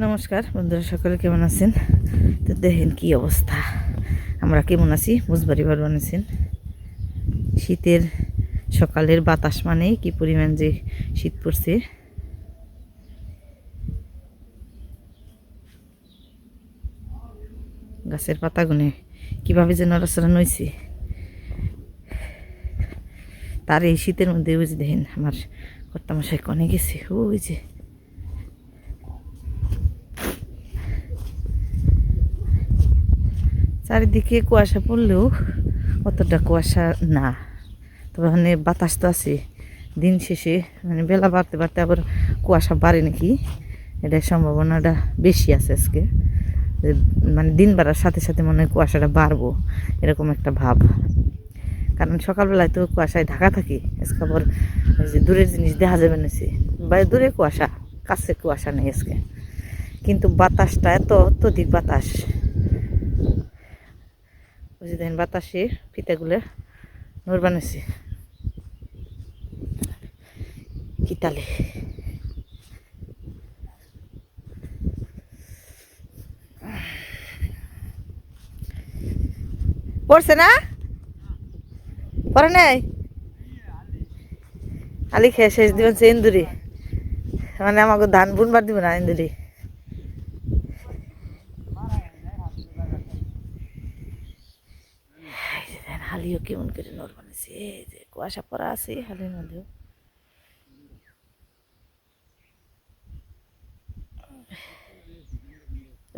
নমস্কার বন্ধুরা, সকলে কেমন আছেন? তো দেখেন কি অবস্থা, আমরা কেমন আছি বুঝবারই পারবেন। শীতের সকালের বাতাস মানেই কি পরিমাণ যে শীত পড়ছে। গাছের পাতাগুনে কীভাবে যে নড়াচড়া নইছে, তার এই শীতের মধ্যে ওই যে দেখেন আমার কর্তামশাই কনে গেছে, ওই যে চারিদিকে কুয়াশা পড়লেও অতটা কুয়াশা না, তবে মানে বাতাস তো আছে। দিন শেষে মানে বেলা বাড়তে বাড়তে আবার কুয়াশা বাড়ে নাকি, এটার সম্ভাবনাটা বেশি আছে আজকে। মানে দিন বাড়ার সাথে সাথে মনে হয় কুয়াশাটা বাড়বো, এরকম একটা ভাব। কারণ সকালবেলায় তো কুয়াশায় ঢাকা থাকি, আজকে আবার যে দূরের জিনিস দেখা যাবে নাছি, বা দূরে কুয়াশা, কাছে কুয়াশা নেই আজকে। কিন্তু বাতাসটা এত অত্যধিক বাতাস, বুঝে দেখেন বাতাসে ফিতাগুলো নড় বানাইছে কি তালে। পড়ছে না, পরে নাই আলি খেয়ে শেষ দিবেন সে ইন্দুরি, মানে আমাকে ধান বুনবার দিব না ইন্দুরি। হালিও কেমন করে নড় বানাইছে, এই যে কুয়াশা পড়া আছে হালির মধ্যেও।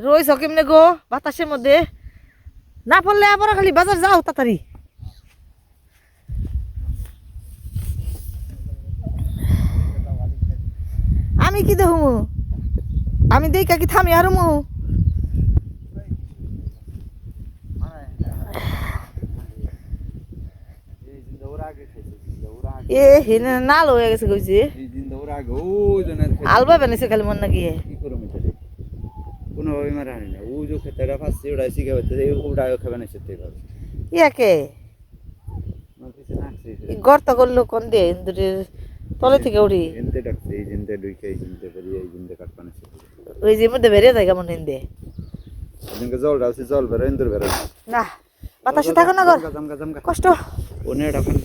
রইছ কেমনে গো বাতাসের মধ্যে? না পড়লে আবার খালি বাজার যাও তাড়াতাড়ি। আমি কি দেখু, আমি দেখা কি থামি আর মু এ হেনে নাল হয়ে গেছে কইছে, আলবা বানাইছে খালি মন নাকি কোনোভাবে মারা হানি না। ও যে খেতেটা ফার্স্টে ওটা শিখে হচ্ছে ওটা খাবে না সেটাই ভাবে ইয়াকে গর্ত করলো কোন দিয়ে ইন্দুরের তলে থেকে উঠি এনতে ডাকছে, এই জিনতে ঢুকে এই জিনতে বেরিয়ে এই জিনতে কাটপানে ওই যে মধ্যে বেরিয়ে যায় কেমন ইন্দে এদিকে জল আছে, জল বেরো ইন্দুর বেরো না, বাতাসে থাকো না গর কষ্ট ওনে ডাকান।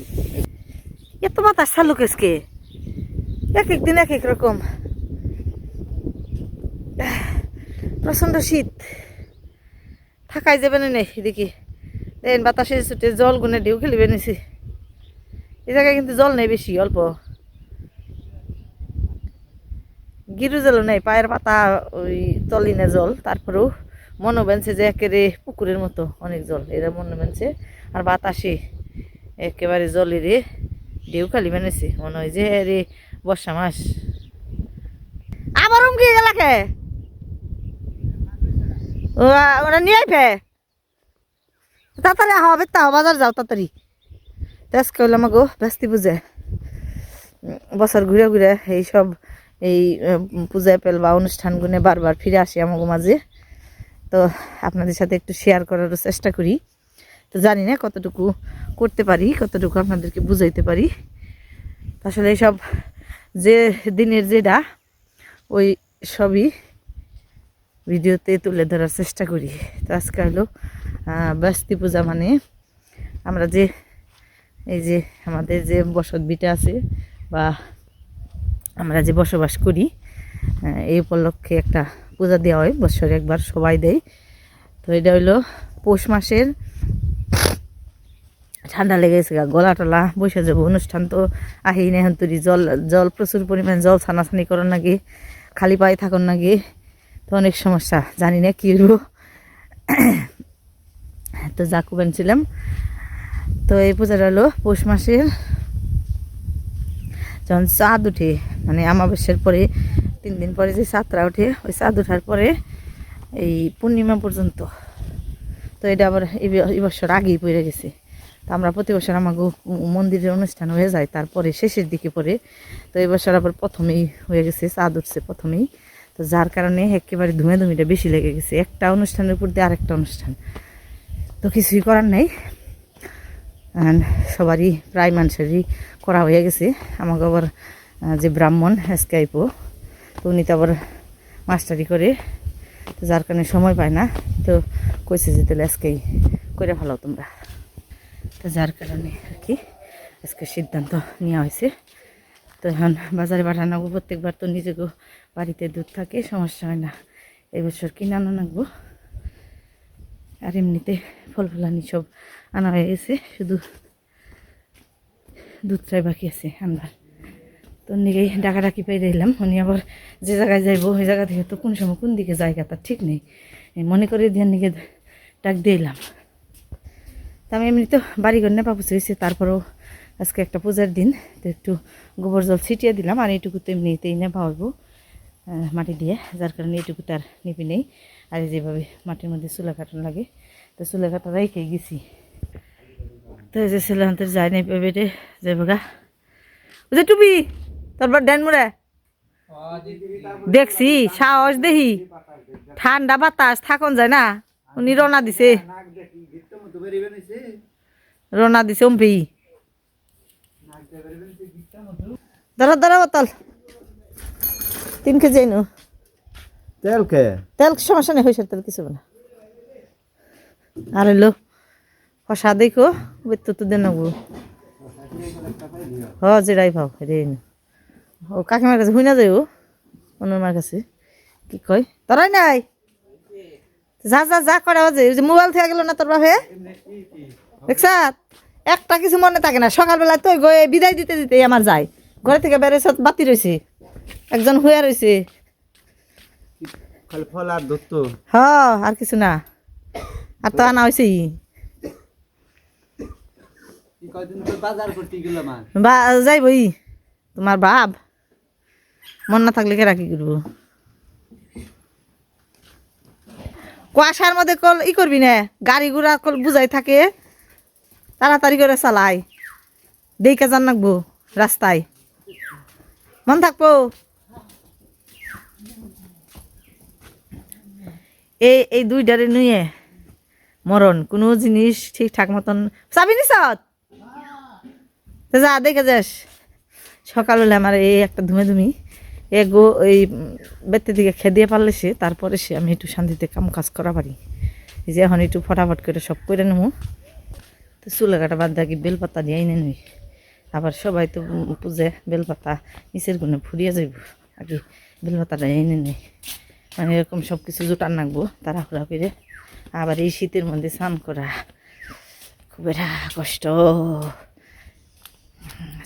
এত বাতাস চালু কেসকে, এক এক দিন এক এক রকম, প্রচন্ড শীত, থাকাই যাবে না নেই। এদিকে দেখেন বাতাসে ছুটে জল গুনে ঢেউ খেলিবে নিছি। এই জায়গায় কিন্তু জল নেই বেশি, অল্প গিরু জলও নেই, পায়ের পাতা ওই তলিনে জল, তারপরেও মনে বেনছে যে একেবারে পুকুরের মতো অনেক জল, এরা মনে বেনছে। আর বাতাসে একেবারে জলেরে ঢেউ খালি বেনেছে, মনে হয় যে রে বর্ষা মাস। আবার উমকি গেলাকে ওরা নিয়ে আইবে তাড়াতাড়ি হবে, তা বাজার যাও তাড়াতাড়ি। আজকে হইলো আমাকে ব্যস্তি পূজা, বছর ঘুরে ঘুরে এইসব এই পূজা পেল বা অনুষ্ঠানগুলো বারবার ফিরে আসি আমাকে মাঝে। তো আপনাদের সাথে একটু শেয়ার করারও চেষ্টা করি, তো জানি না কতটুকু করতে পারি, কতটুকু আপনাদেরকে বুঝাইতে পারি। আসলে এইসব যে দিনের যেটা ওই সবই ভিডিওতে তুলে ধরার চেষ্টা করি। তো আজকে হলো ব্যস্তি পূজা, মানে আমরা যে এই যে আমাদের যে বসত ভিটা আছে বা আমরা যে বসবাস করি, এই উপলক্ষে একটা পূজা দেওয়া হয়, বছরে একবার সবাই দেয়। তো এটা হইলো পৌষ মাসের, ঠান্ডা লেগেছে গলা টলা বসে যাবো, অনুষ্ঠান তো আহি না এখন তুই জল জল প্রচুর পরিমাণ জল ছানাছানি করার নাকি, খালি পায়ে থাকুন নাকি, তো অনেক সমস্যা, জানি না কী হইব। তো যা কুবেনছিলাম, তো এই পূজাটা হলো পৌষ মাসের যখন চাঁদ উঠে, মানে অমাবস্যার পরে 3 দিন পরে যে চাঁদটা ওঠে, ওই চাঁদ ওঠার পরে এই পূর্ণিমা পর্যন্ত। তো এটা আবার এই বছর আগেই পড়ে গেছে। তো আমরা প্রতি বছর আমাকে মন্দিরের অনুষ্ঠান হয়ে যায় তারপরে শেষের দিকে পরে, তো এই বছর আবার প্রথমেই হয়ে গেছে, চাঁদ উঠছে প্রথমেই। তো যার কারণে একেবারে ধুমিটা বেশি লেগে গেছে, একটা অনুষ্ঠানের উপর দিয়ে আরেকটা অনুষ্ঠান, তো কিছুই করার নাই। সবারই প্রায় মানুষেরই করা হয়ে গেছে। আমাকে আবার যে ব্রাহ্মণ আজকে আইব, তো উনি তো আবার মাস্টারি করে, তো যার কারণে সময় পায় না। তো কইছে যে তাহলে আজকেই করে ভালো তোমরা, তো যার কারণে আর কি আজকে সিদ্ধান্ত নেওয়া হয়েছে। তো এখন বাজারে পাঠানো প্রত্যেকবার তো নিজেকেও বাড়িতে দুধ থাকে, সমস্যা হয় না। এবছর কিনে আনো লাগবো। আর এমনিতে ফল ফলানি সব আনা হয়ে গেছে, শুধু দুধটাই বাকি আছে আনবার। তো নিকেই ডাকাডাকি পেয়ে দিলাম, উনি আবার যে জায়গায় যাইবো ওই জায়গা থেকে তো কোন সময় কোন দিকে জায়গা তার ঠিক নেই, মনে করে দিয়ে নিকে ডাক দিলাম। তা আমি এমনি তো বাড়িঘর নেপা পুষে হয়েছে, তারপরেও আজকে একটা পূজার দিন, তো একটু গোবর জল ছিটিয়ে দিলাম। আর এইটুকু তো এমনিতেই নেপা হইব মাটি দিয়ে, যার কারণে এইটুকু তার নিপি নেই। আর যেভাবে মাটির মধ্যে চুলা কাটানো লাগে, তো চুলা কাটা রেখে গেছি। তো এই যে ছেলেহান্তের যায় নাই বেটে যাইব গা। ওই যে টুপি তোর ড্যান মুড়ে দেখছি, সাহস দেখি, ঠান্ডা বাতাস থাকুন যায় না। উনি রওনা দিছে, রওনা দিছে অম্পি। দাঁড়া দাঁড়া বোতল 3 কেজি আইনু। তেল কে তেল সমস্যা নেই, হয়েছে তেল কিছু না। আর হইলো কষা দেখো বেতু তো দেন নেবো। হ যেটাই পাও রে, ও কাকিমার কাছে হুই না যাই, ও অন্যমার কাছে কি কয় তোরাই নাই। যা যা যা করে যে মোবাইল থেকে গেল না তোর বাপে, দেখছ একটা কিছু মনে থাকে না। সকালবেলায় তো বিদায় দিতে দিতে আমার যায়, ঘরে থেকে বেরোয় বাতি রয়েছে, একজন হুয়া রয়েছে। ফল আর দুধ তো হ আর কিছু না, আর তো আনা হয়েছে বাজার করতে গেলাম। বা যাইবই তোমার বাপ, মন না থাকলে কেরা কি করবো। কুয়াশার মধ্যে কল ই করবি না, গাড়ি ঘোড়া কল বুঝাই থাকে, তাড়াতাড়ি করে চালাই, দেখে যান রাখবো রাস্তায়, মন থাকবো। এই দুইটারে নুয়ে মরণ, কোনো জিনিস ঠিকঠাক মতন চাবি নিস, যা দেখে যাস। সকালবেলা আমার এই একটা ধুমি এগো ওই বেতে দিকে খেদিয়ে পারলে সে, তারপরে সে আমি একটু শান্তিতে কাম কাজ করা পারি। এই যে এখন একটু ফটাফট করে সব করে নেবো। তো চুলে কাটা বাদ দেখি বেলপাতা দিয়ে এনে নই, আবার সবাই তো পুজে বেলপাতা নিচের গুণে ফুরিয়ে যাইব, আগে বেলপাতাটা এনে নেই। মানে এরকম সব কিছু জোটান রাখবো তাড়াহুড়া করে। আবার এই শীতের মধ্যে স্নান করা খুব একটা কষ্ট।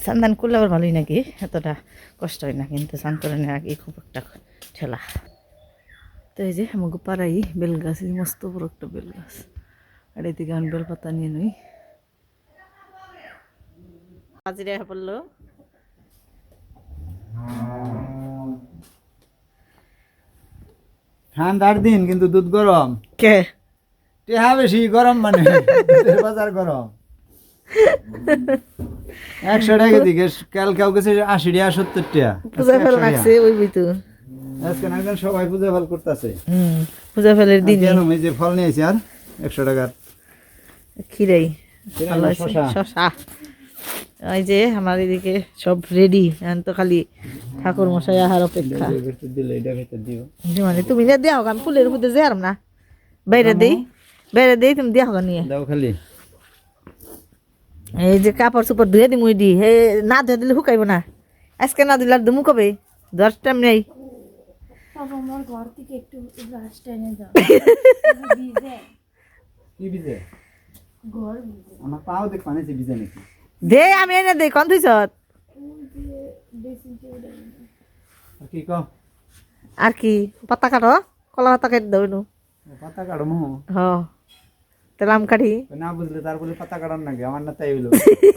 স্নান দান করলে আবার ভালোই নাকি, এতটা কষ্ট হয় না, কিন্তু স্নান করে নেওয়ার আগে খুব একটা ঠেলা। তো এই যে আমাকে পাড়াই বেল গাছ, মস্ত বড় একটা বেল গাছ, আর এদিকে আমি বেলপাতা নিয়ে নই। হাজিরা পড়লো ঠান্ডার দিন কিন্তু দুধ গরম, কে টেহা বেশি গরম, মানে বাজার গরম। 100 টাকা দিকে কাল কাউ গেছে 80 টাকা 70 টাকা পূজা ফেল লাগছে ওই বইতো। আজকে না সবাই পূজা ফল করতেছে, পূজা ফেলের দিন এই যে ফল নিয়েছি আর 100 টাকার খিরাই ভালো আছে, শশা। ওই যে আমার এদিকে সব রেডি, এখন তো খালি ঠাকুর মশাই আহার অপেক্ষা। মানে তুমি না দেওয়া হোক, আমি ফুলের মধ্যে যে আরাম না বাইরে দেই তুমি দেওয়া হোক নিয়ে দাও খালি। এই যে কাপড় চোপড় ধুয়ে দিম, ওই দি না ধুয়ে দিলে শুকাইব না, আজকে না দিলে আর দুমু কবে 10 টাইম নেই। আমার ঘর থেকে একটু ব্রাশ টেনে দাও। কি ভিজে? ঘর ভিজে। আমার পাও দেখ পানি ভিজে নাকি? দে আমি এনে দেই, কোন থইছ আর কি কও? আর কি পাতা কাটো, কলা পাতা কেটে দাও নু। পাতা কাটো মো। হ তাহলে আম কাটি। না বুঝলে তার বলে পাতা কাটার নাকি, আমার না তাই হইলো।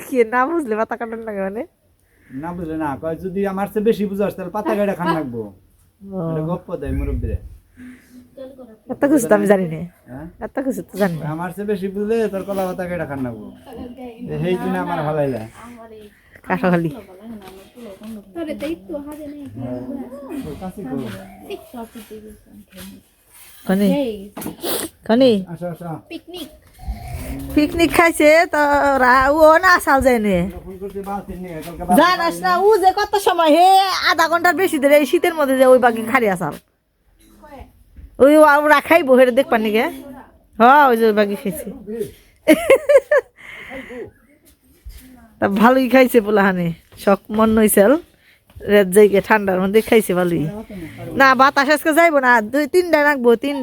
কি না বুঝলে পাতা কাটার লাগে মানে? না বুঝলে না কয়, যদি আমার চেয়ে বেশি বুঝাস তাহলে পাতা কাটা খান লাগবো। এটা গপ্প দেয় মুরব্বীরা। এত কিছু তো আমি জানি না, হ্যাঁ এত কিছু তো জানি না। আমার চেয়ে বেশি বুঝলে তোর কলা পাতা কাটা খান লাগবো, সেই জন্য আমার ভালো লাগে। কাঠো খালি তোরে তো একটু হাজে নেই কনি কনি আসো আসো। পিকনিক পিকনিক খাইছে তোরা, ও না আসাল যায় নে ফোন করতে বালতি নিয়ে জানাস না, ও যে কত সময় হে আধা ঘন্টার বেশি ধরে এই শীতের মধ্যে যে ওই বাকি খারি আসাল ওই ওরা খাইবো হেরে দেখ পানি গে ওই যে বাকি খাইছে তা ভালোই খাইছে পোলাহানি শখ মন নইছিল রেত যাইকে ঠান্ডার মধ্যে খাইছে ভালোই না বাতাস আজকে যাইবো না 2-3 রাখবো 3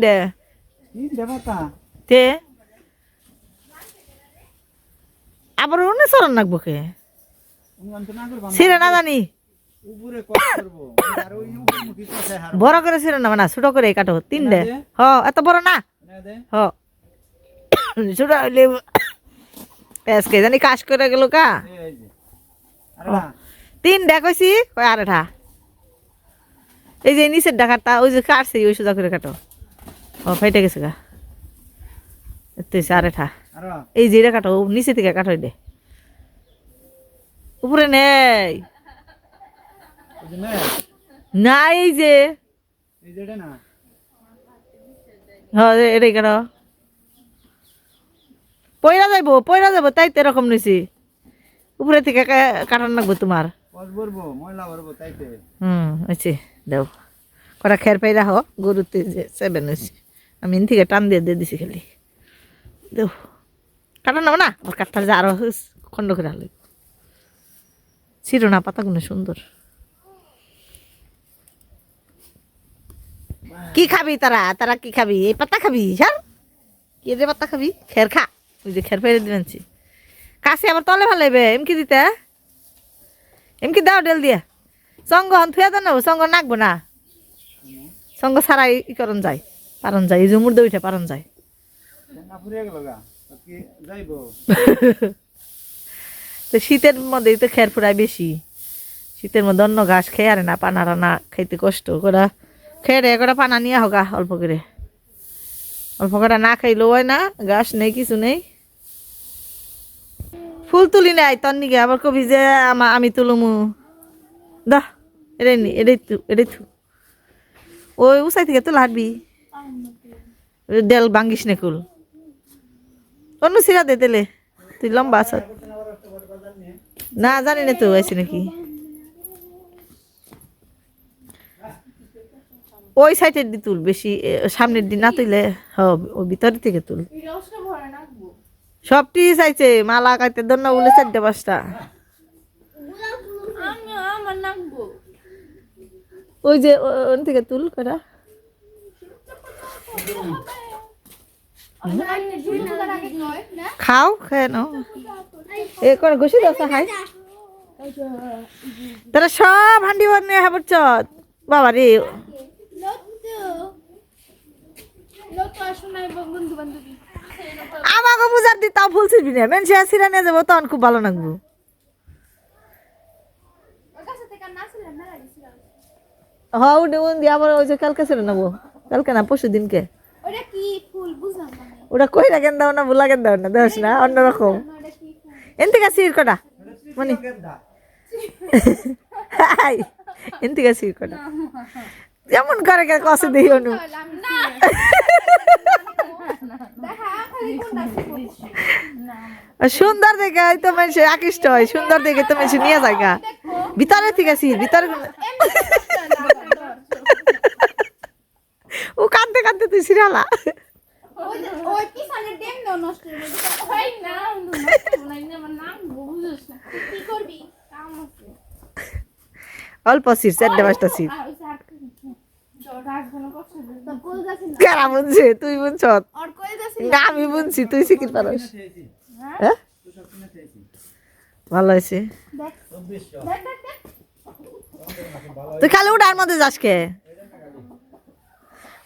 তে আবার অন্য চরণ রাখবো কে ছিঁড়ে না জানি বড় করে ছিঁড়ে না মানে ছোট করে কাটো 3 এত বড় না ছোট হইলে আজকে জানি কাজ করে গেল কা 3 কইছি কয় আরেটা এই যে নিচের ডাকাটা ওই যে কাটছে ওই সোজা করে কাটো ফাইটে গেছে গা এত আরেটা এই যে কাটো নিচে থেকে কাটো দে উপরে নেই না এই যে এটাই কাটো পয়রা যাইবো তাই তো এরকম নিছি উপরে থেকে কাটান লাগবো তোমার আচ্ছা দেও কটা খের পাই রাখো গরুতে যে 7 হয়েছে আমি ইন থেকে টান দিয়ে দিছি খালি দেও কাটান নাও না আমার কাঠটা যে আরো খন্ড করে আলো ছিল না পাতাগুলো সুন্দর কি খাবি তারা কি খাবি এই পাতা খাবি স্যার কি যে পাতা খাবি খের খা ওই যে খের ফেলে দিবেনছি কাছে আবার তলে ভালো লাগবে এমকি দিতে এমকি দাও ডেল দিয়ে সঙ্গ থুয়া দেন সঙ্গ নাকবো না সঙ্গ ছাড়াই ই করন যায় পারন যায় এই জমুর দইটা পারন যায় তো শীতের মধ্যেই তো খের ফুরাই বেশি শীতের মধ্যে অন্য ঘাস খেয়ে আরে না পানা রানা খাইতে কষ্ট করা খেয়ে কটা পানা নিয়ে হোক অল্প করে না খাইলেও হয় না ঘাস নেই কিছু নেই ফুল তুলি নাই তর নিকে আবার কবি যে আমি তুলুমু দা এটাই থু ওই উসাই থেকে তুলা হাঁটবি দেল ভাঙ্গিস নে কুল অন্য সিরা দে দিলে তুই লম্বা আছ না জানি না তো আছে নাকি ওই সাইডের দি তুল বেশি সামনের দিন না তুইলে ওই ভিতরের থেকে তুল সবটি চাইছে মালা কাইতে দন্ন বলে 4-5টা ওই যে ওন থেকে তুল করা খাও খেয়ে নাও এ করে ঘষি দশা খাই তারা সব হান্ডি ভর নিয়ে হাবর চত বাবা রে আমাকে বুঝার দি তাও ফুল ছিড়বি না মেনসে ছিড়া নিয়ে যাবো তখন খুব ভালো লাগবো আবার ওই যে কালকে ছেড়ে নেবো কালকে না পরশু দিনকে ওটা কইরা গেন্দাও না ভুলা গেন্দাও না দেখ না অন্যরকম এন থেকে সির কটা মানে এন থেকে সির কটা যেমন করে কষে দিই অনু সুন্দর দেখে হয়তো মানুষ আকৃষ্ট হয় সুন্দর দেখে তো মানুষ নিয়ে যায় গা ভিতরে ঠিক আছে ভিতরে ও কাঁদতে কাঁদতে তুই সিরিয়ালা অল্প সিট 4-5টা সিট কারা বুনছে তুই বুনছ না আমি বুনছি তুই শিখি পারস হ্যাঁ ভালো হয়েছে তুই খালি উঠার মধ্যে যাস কে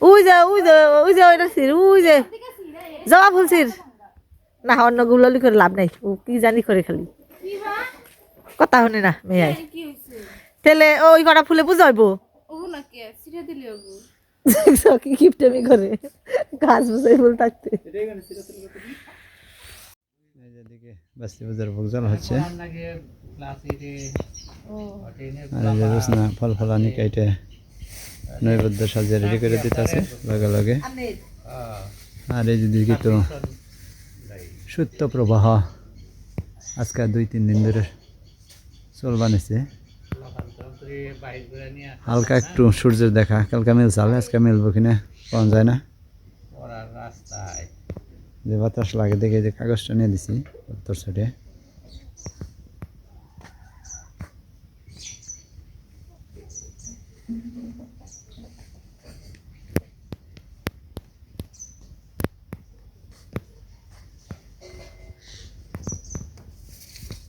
ওইটা সির জবা ফুল সির না অন্য গুলি করে লাভ নাই ও কি জানি করে খালি কথা শুনে না মেয়ে তেলে ওই কটা ফুলে বুঝাইবো কি কিপটেমি করে গাছ বুঝাই ফুল থাকতে বাস্তি বাজার ভোজন হচ্ছে ফল ফলানি কাইটে নৈবেদ্য সাজিয়ে রেডি করে দিতে আছে লগে লগে আর এই যদি তো সত্য প্রবাহ আজকে 2-3 দিন ধরে চলবানিছে হালকা একটু সূর্যের দেখা কালকে মিলছে আজকে মিলবো কিনা পাওয়া যায় না পড়ার রাস্তায় যে বাতাস লাগে দেখে যে কাগজটা নিয়ে দিছি উত্তর সাইডে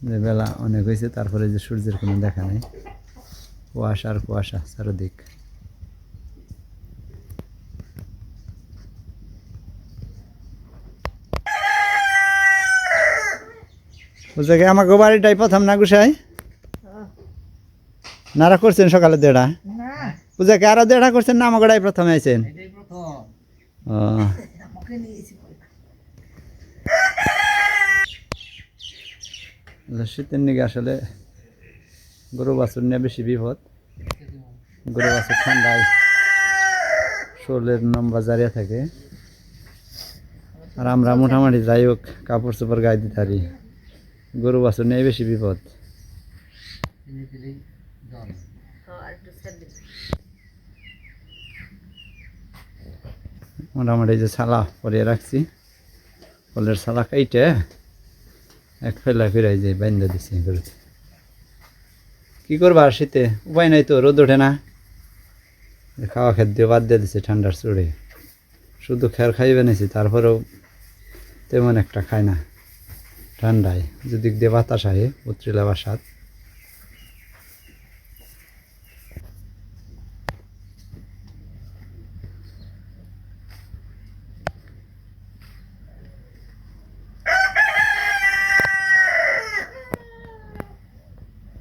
যে বেলা অনেক হয়েছে তারপরে যে সূর্যের কোনো দেখা নেই কুয়াশা আর কুয়াশা চারদিক বুঝে আমাকে বাড়িটাই প্রথম না গুছাই নারা করছেন সকালে দেড়া না পূজাকে আরো দেড়া করছেন না আমাকে প্রথমে আইছেন এটাই প্রথম আমাকে নিয়েছি শীতের নিকে আসলে গরু বাছুর নিয়ে বেশি বিপদ গরু বাছুর ঠান্ডায় শরীরের নম্বর জারিয়া থাকে আর আমরা মোটামুটি যাই হোক কাপড় চোপড় গায়ে দিতে পারি গরু বাছুর নিয়ে বেশি বিপদ চিনি দিলেই জল মোটামুটি যে ছালা পরিয়ে রাখছি কলের ছালা কাইটে এক ফেলা ফিরাই যে বাইন্দা দিছি গরুতে কি করবা আর শীতে উপায় নাই তো রোদ ওঠে না খাওয়া খাদ্য বাদ দিয়ে দিছে ঠান্ডার চড়ে শুধু খের খাইবে নিছি তারপরেও তেমন একটা খায় না ঠান্ডায় যদি দিয়ে বাতাস আহে উত্রিলা বাসাত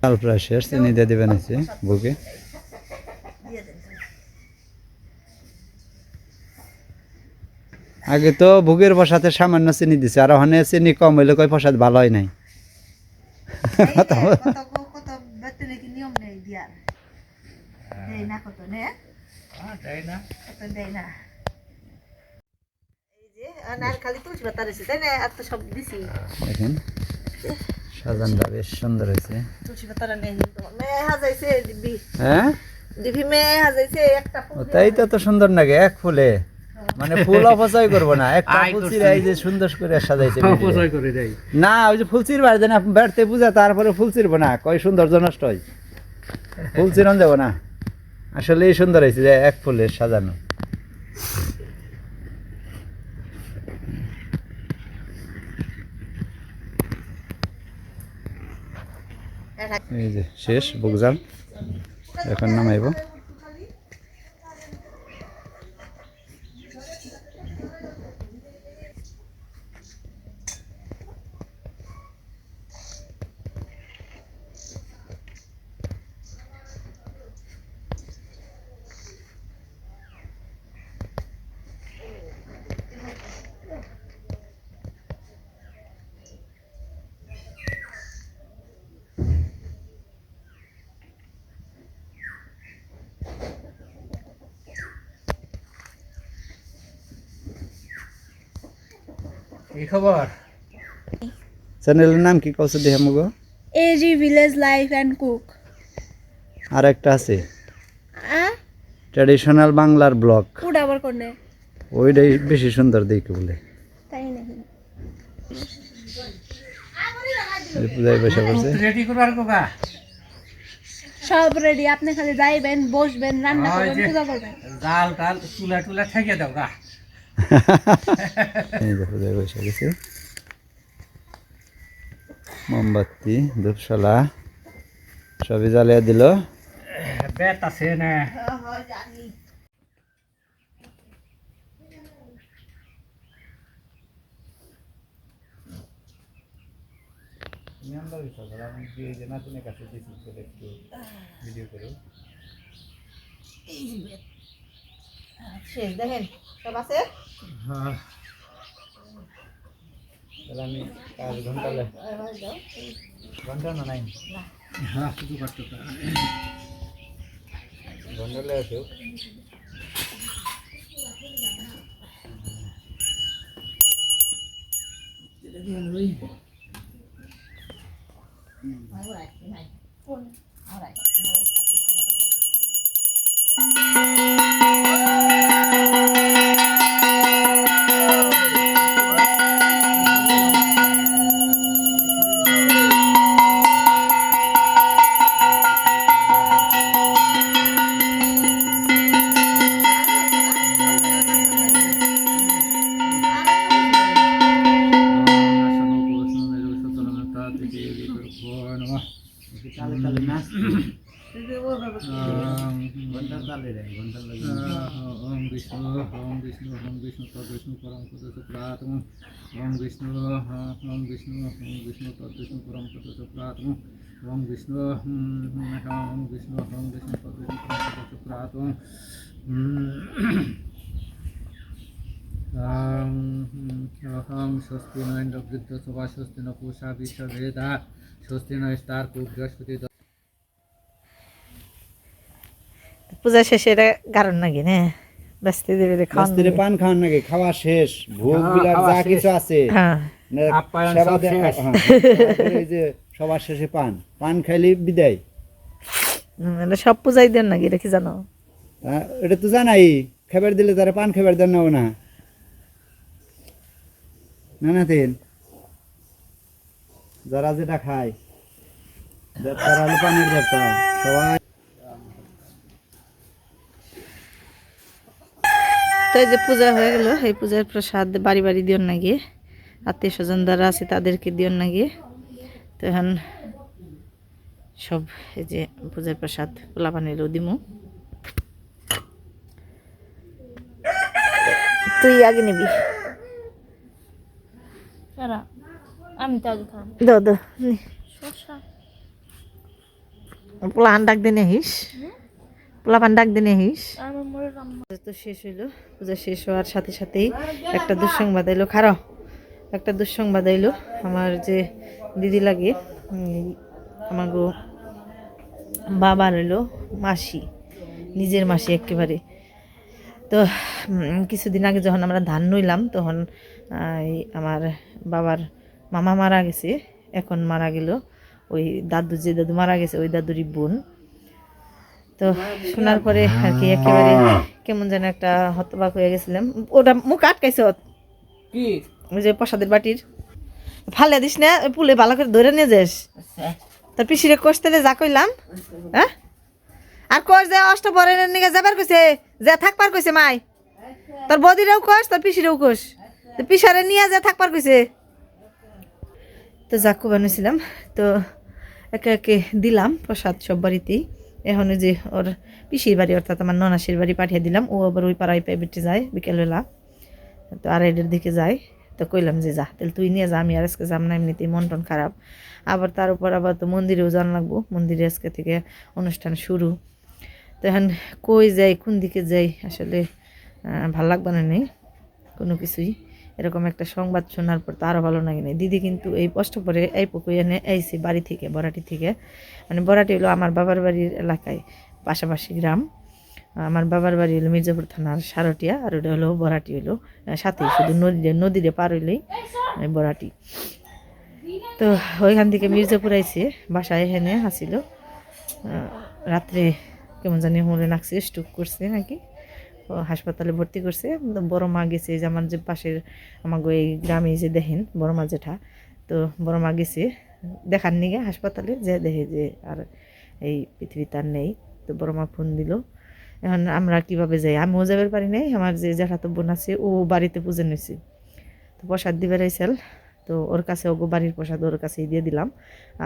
চাল প্রায় শেষ চিনি দিয়ে দেবেন এসে বুকে আগে তো ভোগের প্রসাদে সামান্য চিনি দিছে আর ওখানে চিনি কম হইলে কই প্রসাদ ভালো হয় নাই কত ব্যক্তি নাকি নিয়ম নেই দিয়ার দেয় না কত নে তাই না কত দেয় না এই যে আর খালি তুলসী পাতা রয়েছে তাই না আর তো সব দিছি দেখেন সাজানটা বেশ সুন্দর হয়েছে তুলসী পাতাটা নেই মেয়ে হাজাইছে দিবি হ্যাঁ দিবি মেয়ে হাজাইছে একটা ফুল তাই তো সুন্দর লাগে এক ফুলে মানে ফুল অপচয় করবো না একটা ফুল চিরাই যে সুন্দর করে সাজাইছে অপচয় করে দেয় না ওই যে ফুল চিরবার দেন বেড়তে পূজা তারপরে ফুল চিরবো না কয় সৌন্দর্য নষ্ট হয় ফুল চিরন যাবো না আসলে সুন্দর হয়েছে যে এক ফুলে সাজানো এই যে শেষ বুকজাল এখন নামাইব কি খবর চ্যানেলের নাম কি কৌশল দেহ মুগো AG Village Life and Cook. আর একটা আছে ট্র্যাডিশনাল বাংলার ব্লগ ওটা আবার কোনে ওইটাই বেশি সুন্দর দেখে বলে তাই নাকি পূজায় বসে পড়ছে রেডি করবার কোকা সব রেডি আপনি খালি যাইবেন বসবেন রান্না করবেন পূজা করবেন জাল টাল চুলা টুলা ঠেকে দাও গা এই যে পূজায় বসে গেছে মোমবাতি ধূপশালা সবই জ্বালিয়ে দিল বেত আছে না শেষ দেখেন সব আছে হ্যাঁ আমি 5 ঘন্টা ঘন্টা না নাই হ্যাঁ শুধু কাটতে ঘন্টা লে আসুক Alright. ওম বিষ্ণু ওম বিষ্ণু ওম বিষ্ণু তদ্বিষ্ণু পরম পদ প্রাতম ওম বিষ্ণু ওম বিষ্ণু ওম বিষ্ণু তদ্বিষ্ণু পরম পদ প্রাতম ওম বিষ্ণু ওম বিষ্ণু ওম বিষ্ণু তদ্বিষ্ণু পরম পদ প্রাতম অহং স্বস্তি ন ইন্দ্র বৃদ্ধসভা স্বস্তি ন পূষা বিশ্ববেদা স্বস্তি ন স্টার বৃহস্পতি পূজা শেষে এটা কারণ নাকি না ব্যস্তি দেবে খাওয়ান রাস্তায় পান খাওয়ার নাকি খাওয়া শেষ ভোগ বিলাস যা কিছু আছে হ্যাঁ না, আপ্যায়ন সেবা সব দেয়া- শেষ। হ্যাঁ, তারপরে এই যে সবার শেষে পান পান খাইলে বিদায়। এটা সব পূজাই দেন নাকি এটা কি জানো? এটা তো জানাই খাবার দিলে তারা পান খাবার দেন না না না না তেন যারা যেটা খায় তারা হলো পানির দেবতা সবাই। তো এই যে পূজা হয়ে গেল, এই পূজার প্রসাদ বাড়ি বাড়ি দিও নাকি, আত্মীয় স্বজন যারা আছে তাদেরকে দিও নাকি। তো এখন সব এই যে পূজার প্রসাদ পোলা পানিরও দিমু। তুই আগে নিবি, আমি তো আগে খাম দো দো শসা পোলা ডাক দিনে আহিস, পোলা পান ডাক দিনে আহিস। আমার মরে রাম্মা পূজা তো শেষ হইলো, পূজা শেষ হওয়ার সাথে সাথেই একটা দুঃসংবাদ এলো। খারাপ একটা দুঃসংবাদ এলো। আমার যে দিদি লাগে, আমার গো বাবার হইলো মাসি, নিজের মাসি একেবারে। তো কিছুদিন আগে যখন আমরা ধান নইলাম তখন আমার বাবার মামা মারা গেছে। এখন মারা গেল ওই দাদু, যে দাদু মারা গেছে ওই দাদুরই বোন। তো শোনার পরে আর কি একেবারে কেমন যেন একটা হতবাক হয়ে গেছিলাম। ওটা মুখ আটকাইছে কি ওই যে প্রসাদের বাটির, ফালে দিস না, পুলে ভালো করে ধরে নিয়ে যাস। তোর পিসিরে কষতে যা কইলাম, হ্যাঁ আর কষ যে অষ্টপহরের নিকে যাবার কইছে, যে থাকবার কইছে মাই। তোর বদিরেও কষ, তোর পিসিরেও কষ, তো পিসারে নিয়ে যে থাকবার কইছে। তো যাকু বানিয়েছিলাম, তো একে একে দিলাম প্রসাদ সব বাড়িতেই। এখন ওই যে ওর পিসির বাড়ি অর্থাৎ আমার ননাসির বাড়ি পাঠিয়ে দিলাম। ও আবার ওই পাড়ায় পেয়ে বেটে যায় বিকেলবেলা, তো আড়াইটার দিকে যায়। তো কইলাম যে যা তাহলে তুই নিয়ে যা, আমি আর আজকে যাম না, এমনিতেই মন টন খারাপ। আবার তার উপর আবার তো মন্দিরেও যাওয়া লাগবো, মন্দিরে আজকে থেকে অনুষ্ঠান শুরু। তো এখন কই যাই, কোন দিকে যাই, আসলে ভাল লাগবে না নেই কোনো কিছুই। এরকম একটা সংবাদ শোনার পর তো আরও ভালো লাগে না। দিদি কিন্তু এই কষ্ট করে এই পুকুর এনে আইসি বাড়ি থেকে, বরাটি থেকে। মানে বরাটি হলো আমার বাবার বাড়ির এলাকায়, পাশাপাশি গ্রাম। আমার বাবার বাড়ি হলো মির্জাপুর থানার সারটিয়া, আর ওটা হলো বরাটি, হলো সাথে শুধু নদীরে পার হইলেই বরাটি। তো ওইখান থেকে মির্জাপুর আইসে বাসায় এখানে আসিল। রাত্রে কেমন জানি মরে নাকছে, স্ট্রোক করছে নাকি, হাসপাতালে ভর্তি করছে। বড় মা গেছে, যে আমার যে পাশের আমাকে এই গ্রামে যে দেখেন বড় মা জেঠা, তো বড় মা গেছে দেখার নিগে হাসপাতালে, যে দেখে যে আর এই পৃথিবীতে আর নেই। তো বড় মা ফোন দিল। এখন আমরা কিভাবে যাই, আমিও যাবার পারি নাই, আমার যে জ্যাঠাতো বোন আছে ও বাড়িতে পুজো নিয়েছে, তো প্রসাদ দিবার আইসাল। তো ওর কাছে ওগো বাড়ির প্রসাদ ওর কাছেই দিয়ে দিলাম,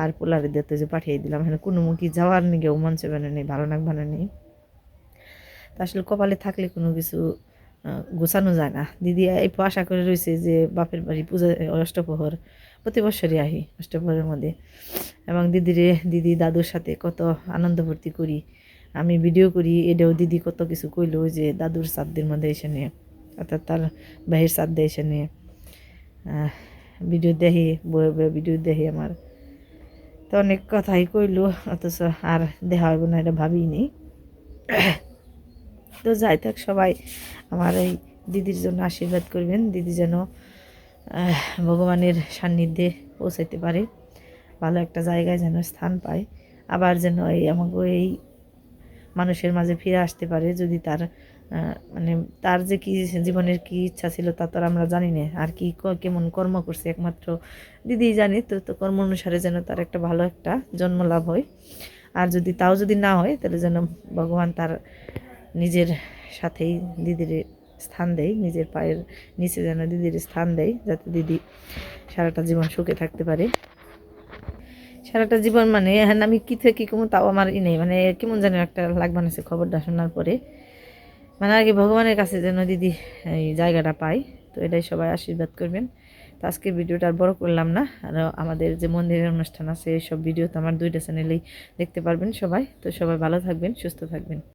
আর পোলারে দিতে যে পাঠিয়ে দিলাম। এখানে কোনো মুখী যাওয়ার নিগেও মন চাবে নেই, ভালো নাক বানা নেই। তা আসলে কপালে থাকলে কোনো কিছু গোছানো যায় না। দিদি এই আশা করে রয়েছে যে বাপের বাড়ি পূজা অষ্টপ্রহর প্রতি বছরই আহি অষ্টপ্রহরের মধ্যে, এবং দিদি দাদুর সাথে কত আনন্দ ভর্তি করি, আমি ভিডিও করি। এটাও দিদি কত কিছু কইলো যে দাদুর শ্রাদ্ধের মধ্যে এসে নিয়ে, অর্থাৎ তার ভাইয়ের শ্রাদ্ধে এসে নিয়ে ভিডিও দেখি, বয়ে বয়ে ভিডিও দেখি আমার। তো অনেক কথাই কইলো, অথচ আর দেখা হইব না এটা ভাবিই নি। তো যাই থাক, সবাই আমার এই দিদির জন্য আশীর্বাদ করবেন, দিদি যেন ভগবানের সান্নিধ্যে পৌঁছাইতে পারে, ভালো একটা জায়গায় যেন স্থান পায়, আবার যেন এই আমাকে এই মানুষের মাঝে ফিরে আসতে পারে। যদি তার মানে তার যে কি জীবনের কি ইচ্ছা ছিল তা তো আমরা জানি না, আর কি কেমন কর্ম করছে একমাত্র দিদি জানি। তো কর্ম অনুসারে যেন তার একটা ভালো একটা জন্ম লাভ হয়, আর যদি তাও যদি না হয় তাহলে যেন ভগবান তার নিজের সাথেই দিদির স্থান দেয়, নিজের পায়ের নিচে যেন দিদির স্থান দেয়, যাতে দিদি সারাটা জীবন সুখে থাকতে পারে। সারাটা জীবন মানে হ্যাঁ আমি কী থেকে কী কমু তাও আমার নেই মানে কেমন যেন একটা লাগবে না খবরটা শোনার পরে মানে আর কি ভগবানের কাছে যেন দিদি এই জায়গাটা পাই। তো এটাই সবাই আশীর্বাদ করবেন। তো আজকের ভিডিওটা আর বড় করলাম না, আর আমাদের যে মন্দিরের অনুষ্ঠান আছে এইসব ভিডিও তো আমার 2টা চ্যানেলেই দেখতে পারবেন সবাই। তো সবাই ভালো থাকবেন, সুস্থ থাকবেন।